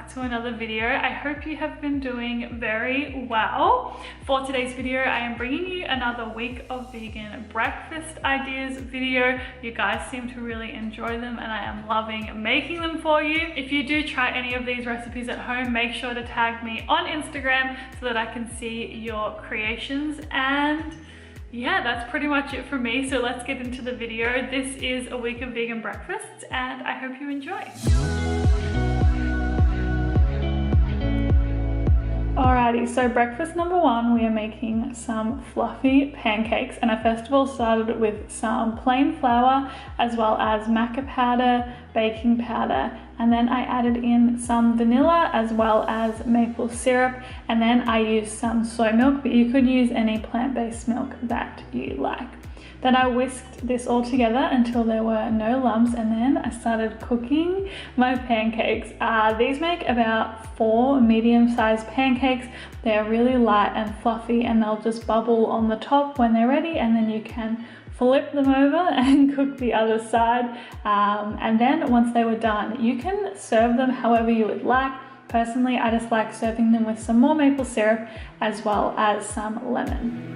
back to another video. I hope you have been doing very well. For today's video, I am bringing you another week of vegan breakfast ideas video. You guys seem to really enjoy them and I am loving making them for you. If you do try any of these recipes at home, make sure to tag me on Instagram so that I can see your creations. And yeah, that's pretty much it for me. So let's get into the video. This is a week of vegan breakfasts and I hope you enjoy. Alrighty, so breakfast number one, we are making some fluffy pancakes, and I first of all started with some plain flour as well as maca powder, baking powder, and then I added in some vanilla as well as maple syrup, and then I used some soy milk, but you could use any plant-based milk that you like. Then I whisked this all together until there were no lumps, and then I started cooking my pancakes. These make about 4 medium-sized pancakes. They're really light and fluffy and they'll just bubble on the top when they're ready, and then you can flip them over and cook the other side. And then once they were done, you can serve them however you would like. Personally, I just like serving them with some more maple syrup as well as some lemon.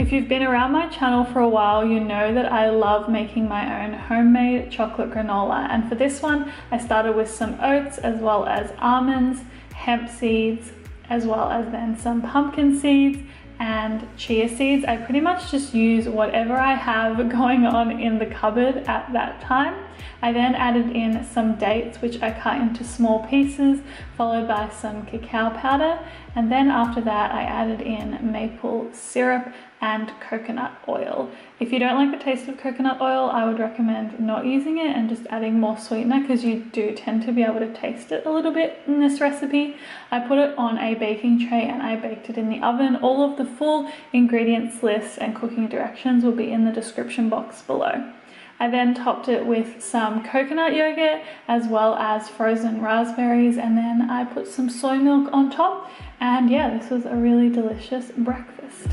If you've been around my channel for a while, you know that I love making my own homemade chocolate granola. And for this one, I started with some oats as well as almonds, hemp seeds, as well as then some pumpkin seeds and chia seeds. I pretty much just use whatever I have going on in the cupboard at that time. I then added in some dates, which I cut into small pieces, followed by some cacao powder. And then after that, I added in maple syrup and coconut oil. If you don't like the taste of coconut oil, I would recommend not using it and just adding more sweetener, because you do tend to be able to taste it a little bit in this recipe. I put it on a baking tray and I baked it in the oven. All of the full ingredients lists and cooking directions will be in the description box below. I then topped it with some coconut yogurt as well as frozen raspberries, and then I put some soy milk on top, and yeah, this was a really delicious breakfast.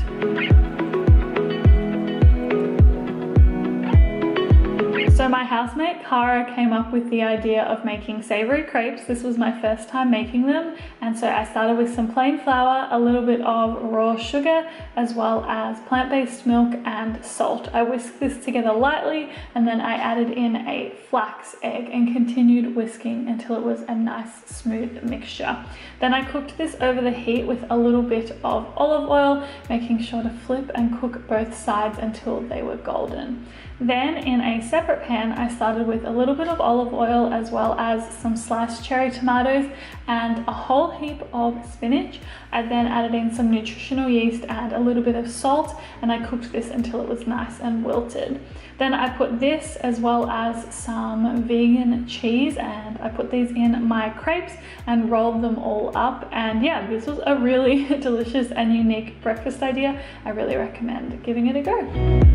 So my housemate Cara came up with the idea of making savory crepes. This was my first time making them, and so I started with some plain flour, a little bit of raw sugar, as well as plant-based milk and salt. I whisked this together lightly, and then I added in a flax egg and continued whisking until it was a nice smooth mixture. Then I cooked this over the heat with a little bit of olive oil, making sure to flip and cook both sides until they were golden. Then in a separate pan, I started with a little bit of olive oil as well as some sliced cherry tomatoes and a whole heap of spinach. I then added in some nutritional yeast and a little bit of salt, and I cooked this until it was nice and wilted. Then I put this as well as some vegan cheese, and I put these in my crepes and rolled them all up. And yeah, this was a really delicious and unique breakfast idea. I really recommend giving it a go.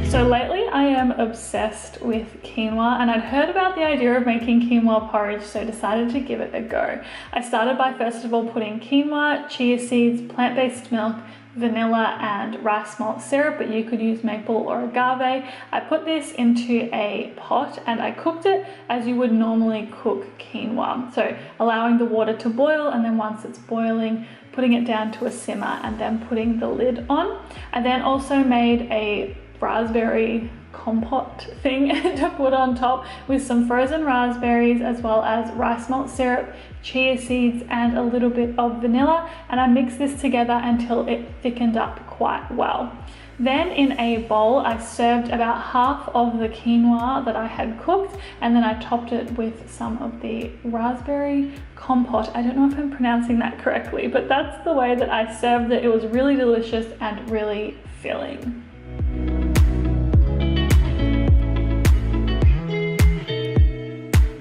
So lately I am obsessed with quinoa, and I'd heard about the idea of making quinoa porridge, so decided to give it a go. I started by first of all putting quinoa, chia seeds, plant-based milk, vanilla and rice malt syrup, but you could use maple or agave. I put this into a pot and I cooked it as you would normally cook quinoa. So allowing the water to boil, and then once it's boiling, putting it down to a simmer and then putting the lid on. I then also made a raspberry compote thing to put on top with some frozen raspberries as well as rice malt syrup, chia seeds and a little bit of vanilla, and I mixed this together until it thickened up quite well. Then in a bowl I served about half of the quinoa that I had cooked, and then I topped it with some of the raspberry compote. I don't know if I'm pronouncing that correctly, but that's the way that I served it. It was really delicious and really filling.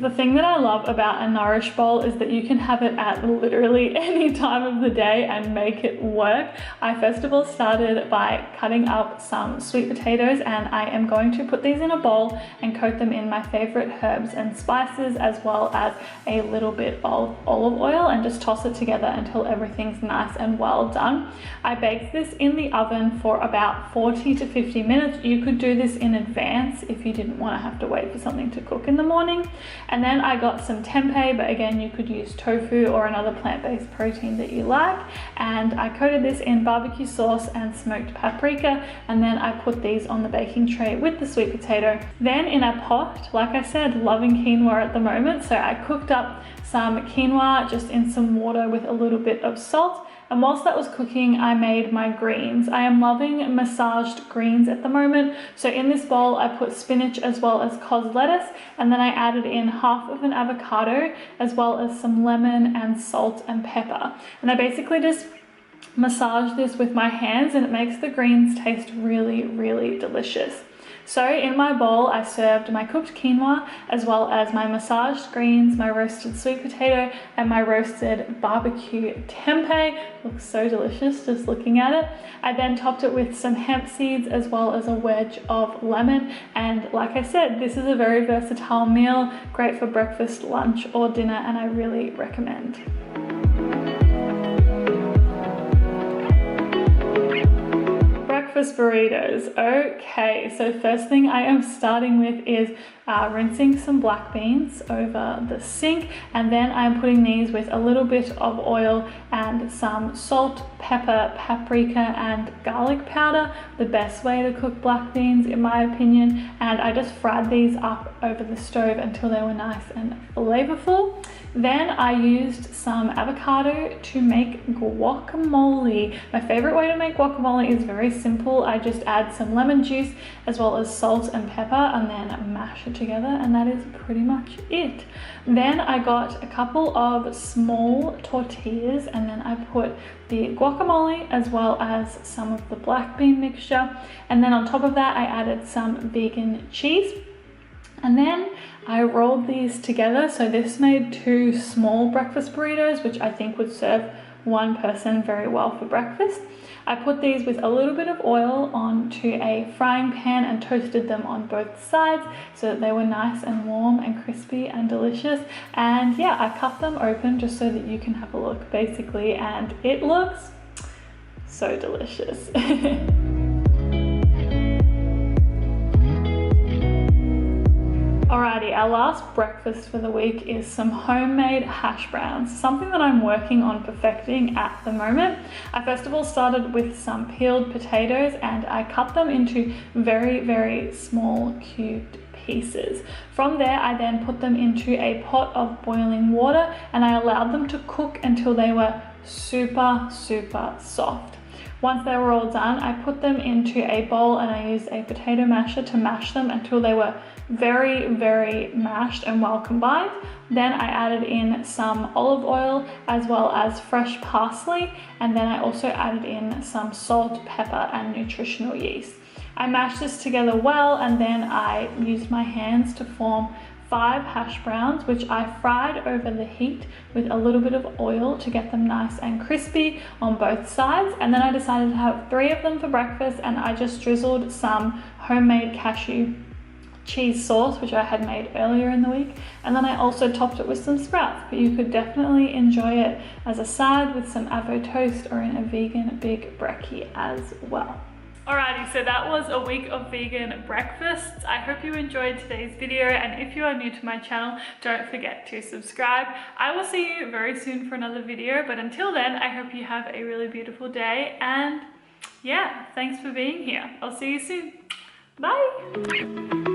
The thing that I love about a Nourish bowl is that you can have it at literally any time of the day and make it work. I first of all started by cutting up some sweet potatoes, and I am going to put these in a bowl and coat them in my favorite herbs and spices, as well as a little bit of olive oil, and just toss it together until everything's nice and well done. I baked this in the oven for about 40 to 50 minutes. You could do this in advance if you didn't want to have to wait for something to cook in the morning. And then I got some tempeh, but again, you could use tofu or another plant-based protein that you like. And I coated this in barbecue sauce and smoked paprika, and then I put these on the baking tray with the sweet potato. Then in a pot, like I said, loving quinoa at the moment, so I cooked up some quinoa just in some water with a little bit of salt. And whilst that was cooking, I made my greens. I am loving massaged greens at the moment. So in this bowl, I put spinach as well as cos lettuce, and then I added in half of an avocado, as well as some lemon and salt and pepper. And I basically just massage this with my hands, and it makes the greens taste really, really delicious. So in my bowl, I served my cooked quinoa, as well as my massaged greens, my roasted sweet potato, and my roasted barbecue tempeh. Looks so delicious just looking at it. I then topped it with some hemp seeds, as well as a wedge of lemon. And like I said, this is a very versatile meal, great for breakfast, lunch, or dinner, and I really recommend. Breakfast burritos. Okay, so first thing I am starting with is rinsing some black beans over the sink, and then I'm putting these with a little bit of oil and some salt, pepper, paprika, and garlic powder. The best way to cook black beans, in my opinion. And I just fried these up over the stove until they were nice and flavorful. Then I used some avocado to make guacamole. My favorite way to make guacamole is very simple. I just add some lemon juice as well as salt and pepper, and then mash it together, and that is pretty much it. Then I got a couple of small tortillas, and then I put the guacamole as well as some of the black bean mixture, and then on top of that I added some vegan cheese. And then I rolled these together, so this made 2 small breakfast burritos, which I think would serve one person very well for breakfast. I put these with a little bit of oil onto a frying pan and toasted them on both sides so that they were nice and warm and crispy and delicious. And yeah, I cut them open just so that you can have a look basically, and it looks so delicious. Alrighty, our last breakfast for the week is some homemade hash browns, something that I'm working on perfecting at the moment. I first of all started with some peeled potatoes, and I cut them into very, very small cubed pieces. From there, I then put them into a pot of boiling water, and I allowed them to cook until they were super, super soft. Once they were all done, I put them into a bowl, and I used a potato masher to mash them until they were very, very mashed and well combined. Then I added in some olive oil as well as fresh parsley, and then I also added in some salt, pepper, and nutritional yeast. I mashed this together well, and then I used my hands to form 5 hash browns, which I fried over the heat with a little bit of oil to get them nice and crispy on both sides. And then I decided to have 3 of them for breakfast, and I just drizzled some homemade cashew cheese sauce, which I had made earlier in the week, and then I also topped it with some sprouts. But you could definitely enjoy it as a side with some avo toast or in a vegan big brekkie as well. Alrighty, so that was a week of vegan breakfasts. I hope you enjoyed today's video, and if you are new to my channel, don't forget to subscribe. I will see you very soon for another video, but until then, I hope you have a really beautiful day, and yeah, thanks for being here. I'll see you soon. Bye!